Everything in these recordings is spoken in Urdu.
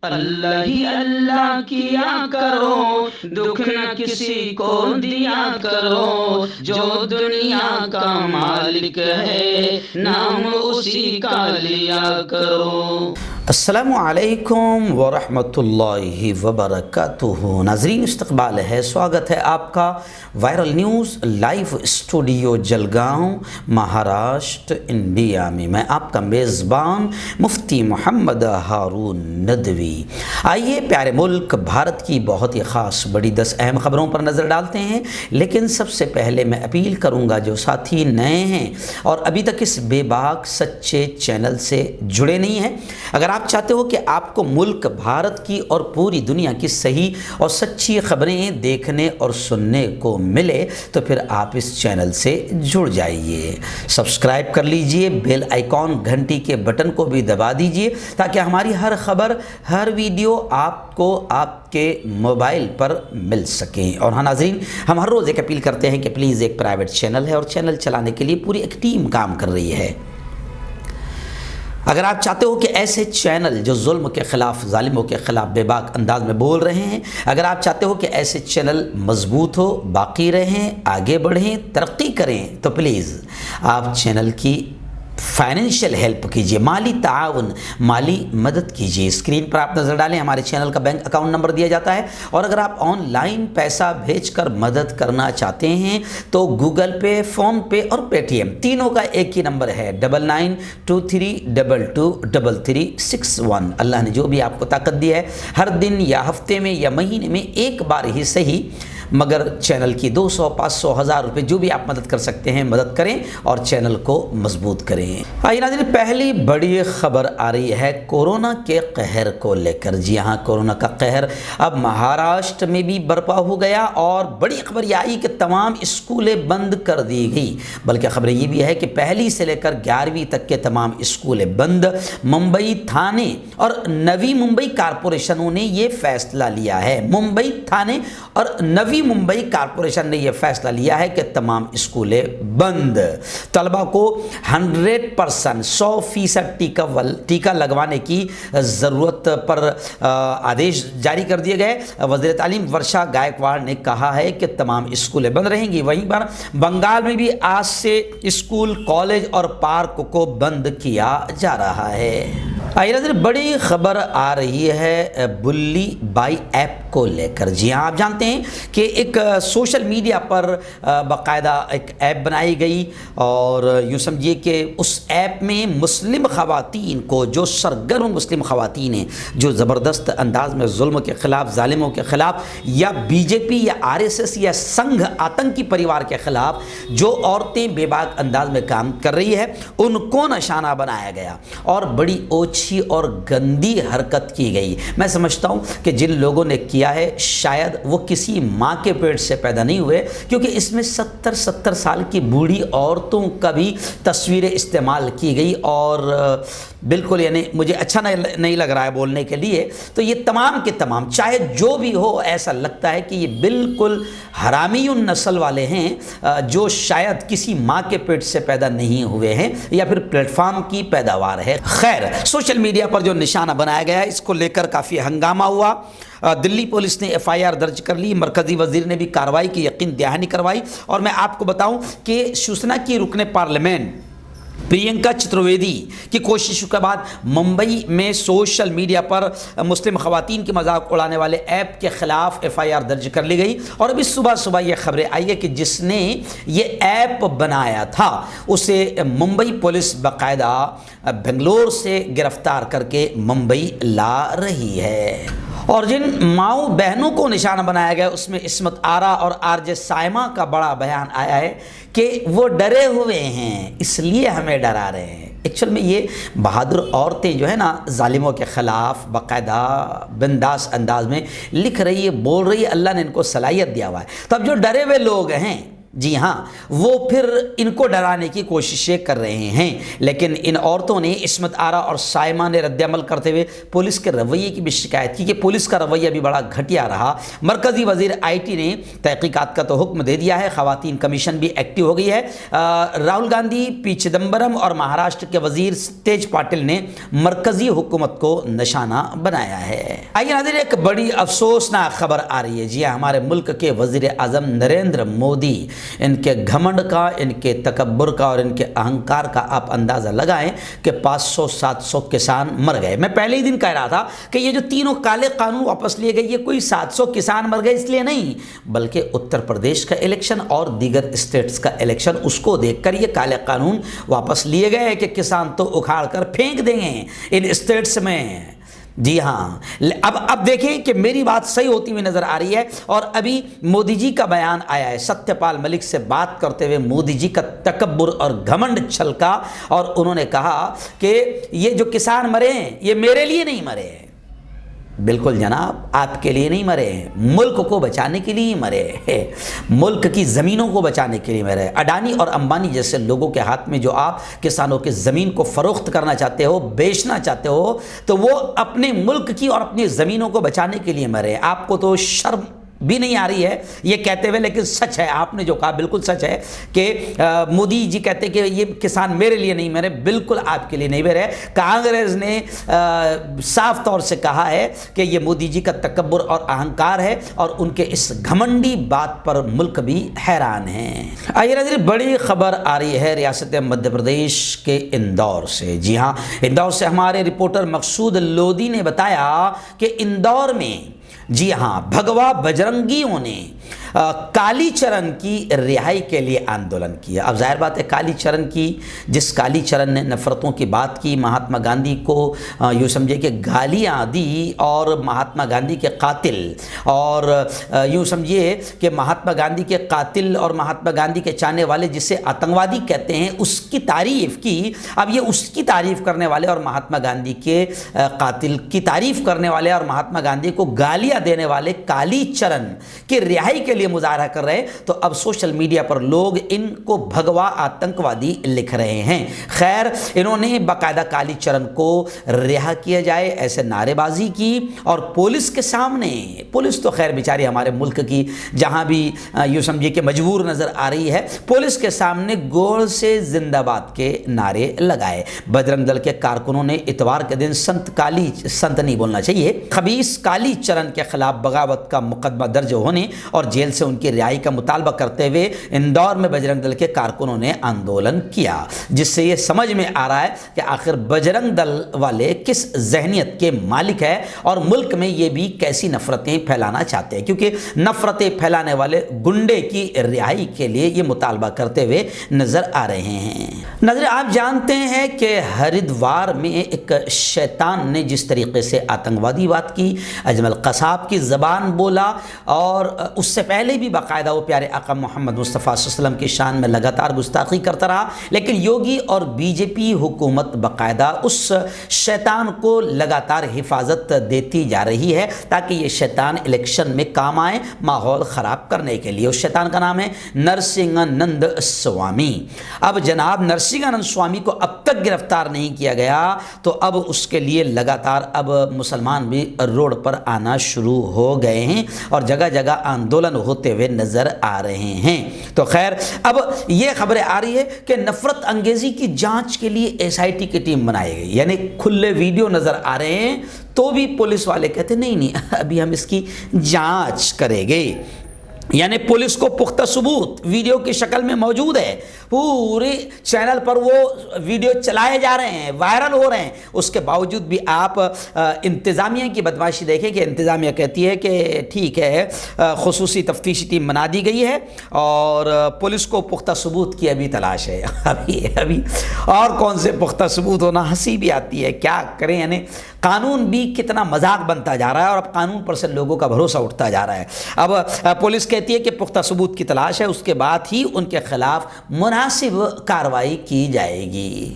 اللہ ہی اللہ کیا کرو، دکھ نہ کسی کو دیا کرو، جو دنیا کا مالک ہے نام اسی کا لیا کرو۔ السلام علیکم ورحمۃ اللہ وبرکاتہ۔ ناظرین، استقبال ہے، سواگت ہے آپ کا viral news live studio Jalgaon, Maharashtra, India میں آپ کا میزبان مفتی محمد ہارون ندوی۔ آئیے پیارے ملک بھارت کی بہت ہی خاص بڑی 10 اہم خبروں پر نظر ڈالتے ہیں، لیکن سب سے پہلے میں اپیل کروں گا جو ساتھی نئے ہیں اور ابھی تک اس بے باک سچے چینل سے جڑے نہیں ہیں، اگر آپ چاہتے ہو کہ آپ کو ملک بھارت کی اور پوری دنیا کی صحیح اور سچی خبریں دیکھنے اور سننے کو ملے تو پھر آپ اس چینل سے جڑ جائیے، سبسکرائب کر لیجئے، بیل آئیکن گھنٹی کے بٹن کو بھی دبا دیجئے تاکہ ہماری ہر خبر، ہر ویڈیو آپ کو آپ کے موبائل پر مل سکیں۔ اور ہاں ناظرین، ہم ہر روز ایک اپیل کرتے ہیں کہ پلیز ایک پرائیویٹ چینل ہے اور چینل چلانے کے لیے پوری ایک ٹیم کام کر رہی ہے۔ اگر آپ چاہتے ہو کہ ایسے چینل جو ظلم کے خلاف، ظالموں کے خلاف بے باک انداز میں بول رہے ہیں، اگر آپ چاہتے ہو کہ ایسے چینل مضبوط ہو، باقی رہیں، آگے بڑھیں، ترقی کریں، تو پلیز آپ چینل کی فائنینشیل ہیلپ کیجئے، مالی تعاون، مالی مدد کیجئے۔ اسکرین پر آپ نظر ڈالیں، ہمارے چینل کا بینک اکاؤنٹ نمبر دیا جاتا ہے، اور اگر آپ آن لائن پیسہ بھیج کر مدد کرنا چاہتے ہیں تو گوگل پے، فون پے اور پے ٹی ایم تینوں کا ایک ہی نمبر ہے، 9923223361۔ اللہ نے جو بھی آپ کو طاقت دی ہے، ہر دن یا ہفتے میں یا مہینے میں ایک بار ہی صحیح، مگر چینل کی 200، 500، 1000 روپے جو بھی آپ مدد کر سکتے ہیں مدد کریں اور چینل کو مضبوط کریں۔ آئیے ناظرین، پہلی بڑی خبر آ رہی ہے کورونا کے قہر کو لے کر۔ جی ہاں، کورونا کا قہر اب مہاراشٹر میں بھی برپا ہو گیا اور بڑی خبر یہ آئی کہ تمام اسکولیں بند کر دی گئی، بلکہ خبر یہ بھی ہے کہ پہلی سے لے کر 11ویں تک کے تمام اسکولیں بند۔ ممبئی تھانے اور نوی ممبئی کارپوریشنوں نے یہ فیصلہ لیا ہے، ممبئی تھانے اور نوی ممبئی کارپوریشن نے یہ فیصلہ لیا ہے کہ تمام اسکولیں بند۔ طلبہ کو 100% 100% ٹیکہ لگوانے کی ضرورت پر آدیش جاری کر دیے گئے۔ وزیر تعلیم ورشا گائیکواڑ نے کہا ہے کہ تمام اسکولیں بند رہیں گی۔ وہیں پر بنگال میں بھی آج سے اسکول، کالج اور پارک کو بند کیا جا رہا ہے۔ آئیے نظر، بڑی خبر آ رہی ہے بلی بائی ایپ کو لے کر۔ جی ہاں، آپ جانتے ہیں کہ ایک سوشل میڈیا پر باقاعدہ ایک ایپ بنائی گئی اور یوں سمجھیے کہ اس ایپ میں مسلم خواتین کو، جو سرگرم مسلم خواتین ہیں، جو زبردست انداز میں ظلم کے خلاف، ظالموں کے خلاف، یا بی جے پی یا آر ایس ایس یا سنگھ آتنکی پریوار کے خلاف جو عورتیں بے باک انداز میں کام کر رہی ہے، ان کو نشانہ بنایا گیا اور بڑی اوچھی اور گندی حرکت کی گئی۔ میں سمجھتا ہوں کہ جن لوگوں نے کیا ہے شاید وہ کسی ماں کے پیٹ سے پیدا نہیں ہوئے، کیونکہ اس میں 70 سال کی بوڑھی عورتوں کا بھی تصویریں استعمال کی گئی اور بالکل یعنی مجھے اچھا نہیں لگ رہا ہے بولنے کے لیے۔ تو یہ تمام کے تمام، چاہے جو بھی ہو، ایسا لگتا ہے کہ یہ بالکل حرامی النسل والے ہیں جو شاید کسی ماں کے پیٹ سے پیدا نہیں ہوئے ہیں یا پھر پلیٹ فارم کی پیداوار ہے۔ خیر، سوشل میڈیا پر جو نشانہ بنایا گیا ہے، اس کو لے کر کافی ہنگامہ ہوا۔ دلی پولیس نے ایف آئی آر درج کر لی، مرکزی وزیر نے بھی کارروائی کی یقین دہانی کروائی۔ اور میں آپ کو بتاؤں کہ شیوسینا کی رکن پارلیمنٹ پرینکا چترویدی کی کوششوں کے بعد ممبئی میں سوشل میڈیا پر مسلم خواتین کی مذاق اڑانے والے ایپ کے خلاف ایف آئی آر درج کر لی گئی۔ اور ابھی صبح یہ خبریں آئی ہے کہ جس نے یہ ایپ بنایا تھا اسے ممبئی پولیس باقاعدہ بنگلور سے گرفتار کر کے ممبئی لا رہی ہے۔ اور جن ماؤں بہنوں کو نشانہ بنایا گیا اس میں عصمت آرا اور آر جے سائمہ کا بڑا بیان آیا ہے کہ وہ ڈرے ہوئے ہیں، اس لیے ہمیں ڈرا رہے ہیں۔ ایکچوئل میں یہ بہادر عورتیں جو ہے نا ظالموں کے خلاف باقاعدہ بنداس انداز میں لکھ رہی ہے، بول رہی ہے، اللہ نے ان کو صلاحیت دیا ہوا ہے۔ تو اب جو ڈرے ہوئے لوگ ہیں جی ہاں وہ پھر ان کو ڈرانے کی کوششیں کر رہے ہیں، لیکن ان عورتوں نے عصمت آرا اور سائمہ نے رد عمل کرتے ہوئے پولیس کے رویے کی بھی شکایت کی کہ پولیس کا رویہ بھی بڑا گھٹیا رہا۔ مرکزی وزیر آئی ٹی نے تحقیقات کا تو حکم دے دیا ہے، خواتین کمیشن بھی ایکٹیو ہو گئی ہے۔ راہل گاندھی، پی چدمبرم اور مہاراشٹر کے وزیر تیج پاٹل نے مرکزی حکومت کو نشانہ بنایا ہے۔ آئیے ناظرین، ایک بڑی افسوسناک خبر آ رہی ہے۔ جی ہمارے ملک کے وزیر اعظم نریندر مودی، ان کے گھمنڈ کا، ان کے تکبر کا اور ان کے اہنکار کا آپ اندازہ لگائیں کہ 500-700 کسان مر گئے۔ میں پہلے ہی دن کہہ رہا تھا کہ یہ جو تینوں کالے قانون واپس لیے گئے، یہ کوئی 700 کسان مر گئے اس لیے نہیں، بلکہ اتر پردیش کا الیکشن اور دیگر اسٹیٹس کا الیکشن، اس کو دیکھ کر یہ کالے قانون واپس لیے گئے کہ کسان تو اکھاڑ کر پھینک دیں گے ان اسٹیٹس میں۔ جی ہاں، اب دیکھیں کہ میری بات صحیح ہوتی ہوئی نظر آ رہی ہے، اور ابھی مودی جی کا بیان آیا ہے۔ ستیہ پال ملک سے بات کرتے ہوئے مودی جی کا تکبر اور گھمنڈ چھلکا، اور انہوں نے کہا کہ یہ جو کسان مرے ہیں یہ میرے لیے نہیں مرے ہیں۔ بالکل جناب، آپ کے لیے نہیں مرے ہیں، ملک کو بچانے کے لیے مرے ہیں، ملک کی زمینوں کو بچانے کے لیے مرے۔ اڈانی اور امبانی جیسے لوگوں کے ہاتھ میں جو آپ کسانوں کی زمین کو فروخت کرنا چاہتے ہو، بیچنا چاہتے ہو، تو وہ اپنے ملک کی اور اپنی زمینوں کو بچانے کے لیے مرے۔ آپ کو تو شرم بھی نہیں آ رہی ہے یہ کہتے ہوئے، لیکن سچ ہے، آپ نے جو کہا بالکل سچ ہے کہ مودی جی کہتے ہیں کہ یہ کسان میرے لیے نہیں مرے، بالکل آپ کے لیے نہیں مرے۔ کانگریس نے صاف طور سے کہا ہے کہ یہ مودی جی کا تکبر اور اہنکار ہے، اور ان کے اس گھمنڈی بات پر ملک بھی حیران ہے۔ آئیے ناظرین، بڑی خبر آ رہی ہے ریاست مدھیہ پردیش کے اندور سے۔ جی ہاں، اندور سے ہمارے رپورٹر مقصود لودھی نے بتایا کہ اندور میں جی ہاں بھگوا بجرنگیوں نے کالی چرن کی رہائی کے لیے آندولن کیا۔ اب ظاہر بات ہے کالی چرن کی، جس کالی چرن نے نفرتوں کی بات کی، مہاتما گاندھی کو یوں سمجھے کہ گالیاں دی، اور مہاتما گاندھی کے قاتل، اور یوں سمجھیے کہ مہاتما گاندھی کے قاتل اور مہاتما گاندھی کے چاہنے والے جسے آتنکوادی کہتے ہیں اس کی تعریف کی۔ اب یہ اس کی تعریف کرنے والے اور مہاتما گاندھی کے قاتل کی تعریف کرنے والے اور مہاتما گاندھی کو گالیاں دینے والے کالی چرن کی رہائی کے لیے مظاہرہ کر رہے ہیں، تو اب سوشل میڈیا پر لوگ ان کو بھگوا آتنکوادی لکھ رہے ہیں۔ خیر، انہوں نے باقاعدہ کالی چرن کو رہا کیا جائے ایسے نعرے بازی کی، اور پولیس کے سامنے، پولیس تو خیر بیچاری ہمارے ملک کی جہاں بھی یوں سمجھے کہ مجبور نظر آ رہی ہے، پولیس کے سامنے گوڑ سے زندہ باد کے نعرے لگائے۔ بجرنگ دل کے کارکنوں نے اتوار کے دن سنت نہیں بولنا چاہیے، خبیث کالی چرن کے خلاف بغاوت کا مقدمہ درج ہونے اور جیل سے ان کی رہائی کا مطالبہ کرتے ہوئے اندور میں بجرنگ دل کے کارکنوں نے آندولن کیا، جس سے یہ سمجھ میں آ رہا ہے کہ آخر بجرنگ دل والے کس ذہنیت کے مالک ہے، اور ملک میں یہ بھی کیسی نفرتیں پھیلانا چاہتے ہیں، کیونکہ نفرتیں پھیلانے والے گنڈے کی رہائی کے لیے یہ مطالبہ کرتے ہوئے نظر آ رہے ہیں۔ نظر آپ جانتے ہیں کہ ہریدوار میں ایک شیطان نے جس طریقے سے آتنکوادی بات کی، اجمل قصاب کی زبان بولا، اور اس سے پہلے بھی باقاعدہ وہ پیارے آقا محمد مصطفیٰ صلی اللہ علیہ وسلم کی شان میں لگاتار گستاخی کرتا رہا، لیکن یوگی اور بی جے پی حکومت باقاعدہ اس شیطان کو لگاتار حفاظت دیتی جا رہی ہے تاکہ یہ شیطان الیکشن میں کام آئے، ماحول خراب کرنے کے لیے۔ اس شیطان کا نام ہے نرسنگانند سوامی۔ اب جناب نرسنگانند سوامی کو اب تک گرفتار نہیں کیا گیا، تو اب اس کے لیے لگاتار اب مسلمان بھی روڈ پر آنا شروع ہو گئے ہیں، اور جگہ جگہ آندولن ہوتے ہوئے نظر آ رہے ہیں۔ تو خیر، اب یہ خبریں آ رہی ہے کہ نفرت انگیزی کی جانچ کے لیے ایس آئی ٹی کی ٹیم بنائی گئی، یعنی کھلے ویڈیو نظر آ رہے ہیں تو بھی پولیس والے کہتے نہیں ابھی ہم اس کی جانچ کریں گے، یعنی پولیس کو پختہ ثبوت ویڈیو کی شکل میں موجود ہے، پورے چینل پر وہ ویڈیو چلائے جا رہے ہیں، وائرل ہو رہے ہیں، اس کے باوجود بھی آپ انتظامیہ کی بدمعاشی دیکھیں کہ انتظامیہ کہتی ہے کہ ٹھیک ہے خصوصی تفتیشی ٹیم بنا دی گئی ہے، اور پولیس کو پختہ ثبوت کی ابھی تلاش ہے۔ ابھی اور کون سے پختہ ثبوت ہونا، ہنسی بھی آتی ہے، کیا کریں، یعنی قانون بھی کتنا مذاق بنتا جا رہا ہے، اور اب قانون پر سے لوگوں کا بھروسہ اٹھتا جا رہا ہے۔ اب پولیس کہتی ہے کہ پختہ ثبوت کی تلاش ہے، اس کے بعد ہی ان کے خلاف مناسب کارروائی کی جائے گی۔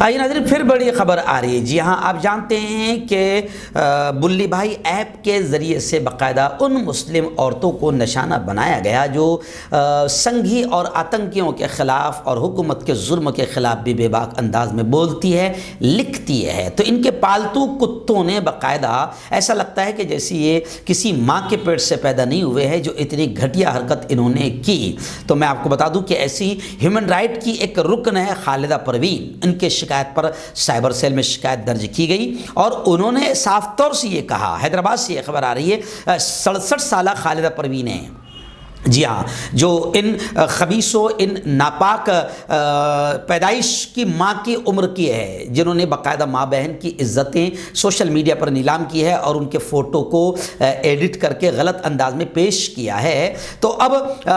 آئیے ناظرین، پھر بڑی خبر آ رہی ہے۔ جی ہاں، آپ جانتے ہیں کہ بلی بھائی ایپ کے ذریعے سے باقاعدہ ان مسلم عورتوں کو نشانہ بنایا گیا جو سنگھی اور آتنکیوں کے خلاف اور حکومت کے ظلم کے خلاف بھی بے باک انداز میں بولتی ہے، لکھتی ہے۔ تو ان کے پالتو کتوں نے باقاعدہ ایسا لگتا ہے کہ جیسے یہ کسی ماں کے پیٹ سے پیدا نہیں ہوئے ہیں، جو اتنی گھٹیا حرکت انہوں نے کی۔ تو میں آپ کو بتا دوں کہ ایسی ہیومن رائٹ کی ایک رکن ہے خالدہ پروین، ان کے شکایت پر سائبر سیل میں شکایت درج کی گئی اور انہوں نے صاف طور سے یہ کہا، حیدرآباد سے یہ خبر آ رہی ہے، 67 سالہ خالدہ پروین ہیں، جی ہاں، جو ان خبیثوں، ان ناپاک پیدائش کی ماں کی عمر کی ہے، جنہوں نے باقاعدہ ماں بہن کی عزتیں سوشل میڈیا پر نیلام کی ہے اور ان کے فوٹو کو ایڈٹ کر کے غلط انداز میں پیش کیا ہے۔ تو اب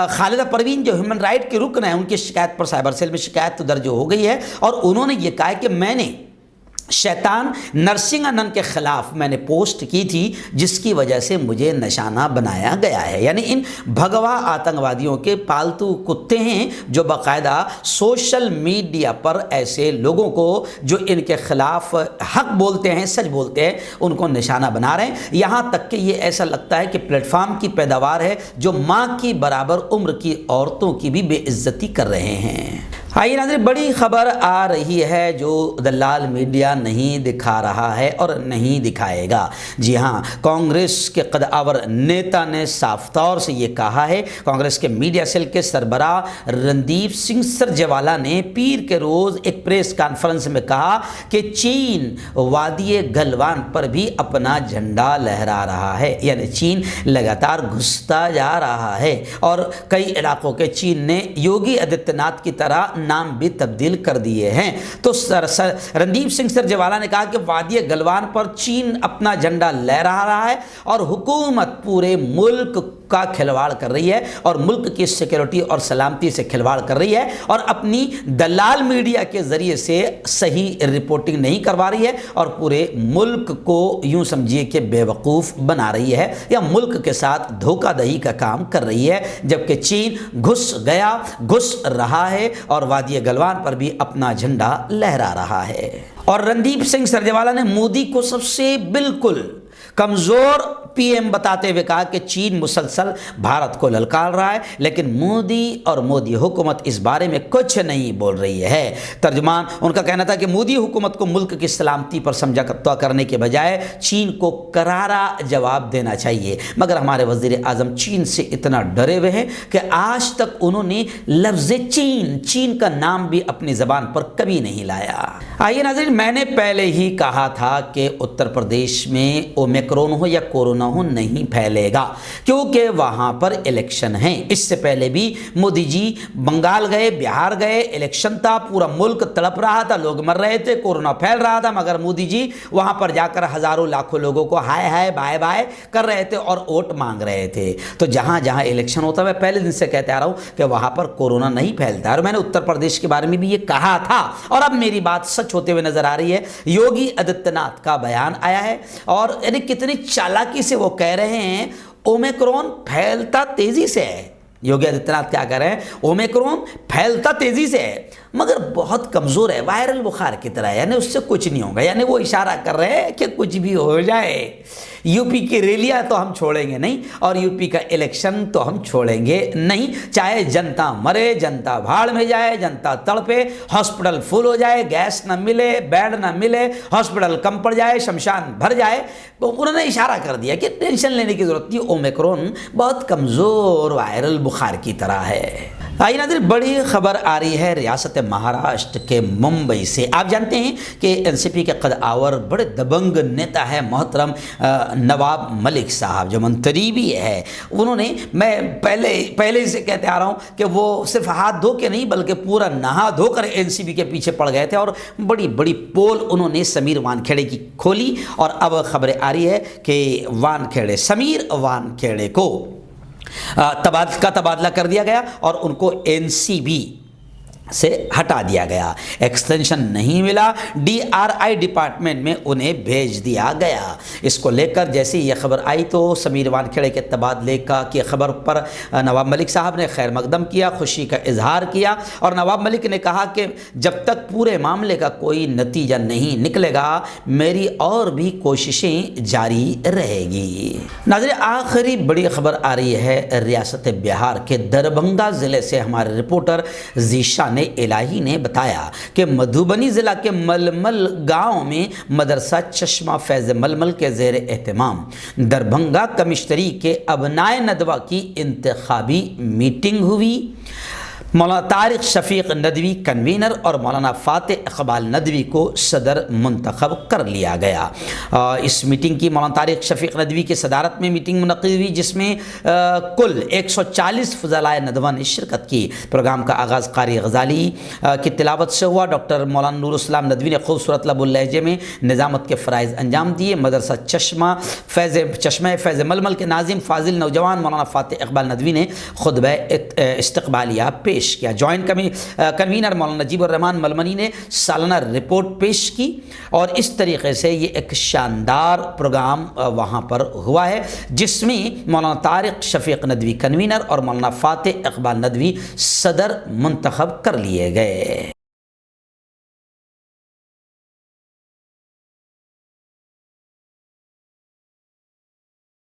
خالدہ پروین جو ہیومن رائٹ کے رکن ہیں، ان کی شکایت پر سائبر سیل میں شکایت درج ہو گئی ہے اور انہوں نے یہ کہا کہ میں نے شیطان نرسنگھن کے خلاف میں نے پوسٹ کی تھی، جس کی وجہ سے مجھے نشانہ بنایا گیا ہے۔ یعنی ان بھگوا آتنکوادیوں کے پالتو کتے ہیں جو باقاعدہ سوشل میڈیا پر ایسے لوگوں کو جو ان کے خلاف حق بولتے ہیں، سچ بولتے ہیں، ان کو نشانہ بنا رہے ہیں۔ یہاں تک کہ یہ ایسا لگتا ہے کہ پلیٹ فارم کی پیداوار ہے جو ماں کی برابر عمر کی عورتوں کی بھی بے عزتی کر رہے ہیں۔ آئیے ناظرین، بڑی خبر آ رہی ہے جو دلال میڈیا نہیں دکھا رہا ہے اور نہیں دکھائے گا۔ جی ہاں، کانگریس کے قدآور نیتا نے صاف طور سے یہ کہا ہے، کانگریس کے میڈیا سیل کے سربراہ رندیپ سنگھ سرجیوالا نے پیر کے روز ایک پریس کانفرنس میں کہا کہ چین وادی گلوان پر بھی اپنا جھنڈا لہرا رہا ہے، یعنی چین لگاتار گھستا جا رہا ہے اور کئی علاقوں کے چین نے یوگی آدتیہ ناتھ کی طرح نام بھی تبدیل کر دیے ہیں۔ تو رندیپ سنگھ سرجیوالا نے کہا کہ وادی گلوان پر چین اپنا جھنڈا لہرا رہا ہے اور حکومت پورے ملک کا کھلواڑ کر رہی ہے اور ملک کی سیکیورٹی اور سلامتی سے کھلواڑ کر رہی ہے اور اپنی دلال میڈیا کے ذریعے سے صحیح رپورٹنگ نہیں کروا رہی ہے اور پورے ملک کو یوں سمجھیے کہ بے وقوف بنا رہی ہے یا ملک کے ساتھ دھوکہ دہی کا کام کر رہی ہے، جبکہ چین گھس رہا ہے اور وادی گلوان پر بھی اپنا جھنڈا لہرا رہا ہے۔ اور رندیپ سنگھ سرجیوالا نے مودی کو سب سے بالکل کمزور پی ایم بتاتے ہوئے کہا کہ چین مسلسل بھارت کو للکار رہا ہے، لیکن مودی اور مودی حکومت اس بارے میں کچھ نہیں بول رہی ہے۔ ترجمان ان کا کہنا تھا کہ مودی حکومت کو ملک کی سلامتی پر سمجھوتا کرنے کے بجائے چین کو کرارا جواب دینا چاہیے، مگر ہمارے وزیر اعظم چین سے اتنا ڈرے ہوئے ہیں کہ آج تک انہوں نے لفظ چین کا نام بھی اپنی زبان پر کبھی نہیں لایا۔ آئیے ناظرین، میں نے پہلے ہی کہا تھا کہ اتر پردیش میں اومیکرون ہو یا کورونا ہو نہیں پھیلے گا، کیونکہ وہاں پر الیکشن ہیں۔ اس سے پہلے بھی مودی جی بنگال گئے، بہار گئے، الیکشن تھا، پورا ملک تڑپ رہا تھا، لوگ مر رہے تھے، کورونا پھیل رہا تھا، مگر مودی جی وہاں پر جا کر ہزاروں لاکھوں لوگوں کو ہائے ہائے بائے بائے کر رہے تھے اور ووٹ مانگ رہے تھے۔ تو جہاں جہاں الیکشن ہوتا ہے، میں پہلے دن سے کہتے آ رہا ہوں کہ وہاں پر کورونا نہیں پھیلتا ہے، اور میں نے اتر پردیش کے بارے میں بھی یہ کہا تھا اور اب میری بات سچ ہوتے ہوئے نظر آ رہی ہے۔ یوگی آدتیہ ناتھ کا بیان آیا ہے اور یعنی کتنی چالاکی سے وہ کہہ رہے ہیں اومیکرون پھیلتا تیزی سے ہے۔ یوگی آدتیہ ناتھ کیا کہہ رہے ہیں؟ اومیکرون پھیلتا تیزی سے ہے مگر بہت کمزور ہے، وائرل بخار کی طرح ہے، یعنی اس سے کچھ نہیں ہوگا۔ یعنی وہ اشارہ کر رہے ہیں کہ کچھ بھی ہو جائے، یو پی کی ریلیاں تو ہم چھوڑیں گے نہیں اور یو پی کا الیکشن تو ہم چھوڑیں گے نہیں، چاہے جنتا مرے، جنتا بھاڑ میں جائے، جنتا تڑپے، ہاسپٹل فل ہو جائے، گیس نہ ملے، بیڈ نہ ملے، ہاسپٹل کم پڑ جائے، شمشان بھر جائے۔ تو انہوں نے اشارہ کر دیا کہ ٹینشن لینے کی ضرورت نہیں، اومیکرون بہت کمزور وائرل بخار کی طرح ہے۔ آئیے ناظرین، بڑی خبر آ رہی ہے ریاست مہاراشٹر کے ممبئی سے۔ آپ جانتے ہیں کہ این سی پی کے قدآور بڑے دبنگ نیتا ہے محترم نواب ملک صاحب، جو منتری بھی ہے۔ انہوں نے، میں پہلے سے کہتے آ رہا ہوں کہ وہ صرف ہاتھ دھو کے نہیں بلکہ پورا نہا دھو کر این سی پی کے پیچھے پڑ گئے تھے اور بڑی بڑی پول انہوں نے سمیر وانکھیڑے کی کھولی اور اب خبریں آ رہی ہے کہ سمیر وانکھیڑے کو تبادلہ کر دیا گیا اور ان کو این سی بی سے ہٹا دیا گیا، ایکسٹینشن نہیں ملا، DRI ڈپارٹمنٹ میں انہیں بھیج دیا گیا۔ اس کو لے کر جیسے یہ خبر آئی تو سمیر وانکھیڑے کے تبادلے کی خبر پر نواب ملک صاحب نے خیر مقدم کیا، خوشی کا اظہار کیا، اور نواب ملک نے کہا کہ جب تک پورے معاملے کا کوئی نتیجہ نہیں نکلے گا میری اور بھی کوششیں جاری رہے گی۔ ناظرین، آخری بڑی خبر آ رہی ہے ریاست بہار کے دربھنگہ ضلع سے۔ ہمارے رپورٹر ذیشان الہی نے بتایا کہ مدھوبنی ضلع کے ململ گاؤں میں مدرسہ چشمہ فیض ململ کے زیر اہتمام دربھنگہ کمشنری کے ابنائے ندوہ کی انتخابی میٹنگ ہوئی۔ مولانا طارق شفیق ندوی کنوینر اور مولانا فاتح اقبال ندوی کو صدر منتخب کر لیا گیا۔ اس میٹنگ کی مولانا طارق شفیق ندوی کی صدارت میں میٹنگ منعقد ہوئی، جس میں کل 140 فضلائے ندوہ نے شرکت کی۔ پروگرام کا آغاز قاری غزالی کی تلاوت سے ہوا۔ ڈاکٹر مولانا نور الاسلام ندوی نے خوبصورت لب اللہجے میں نظامت کے فرائض انجام دیے۔ مدرسہ چشمہ فیض ململ کے ناظم فاضل نوجوان مولانا فاتح اقبال ندوی نے خطبہ استقبالیہ پیش کیا۔ جوائنٹ کنوینر مولانا نجیب الرحمان ملمنی نے سالانہ رپورٹ پیش کی، اور اس طریقے سے یہ ایک شاندار پروگرام وہاں پر ہوا ہے، جس میں مولانا طارق شفیق ندوی کنوینر اور مولانا فاتح اقبال ندوی صدر منتخب کر لیے گئے۔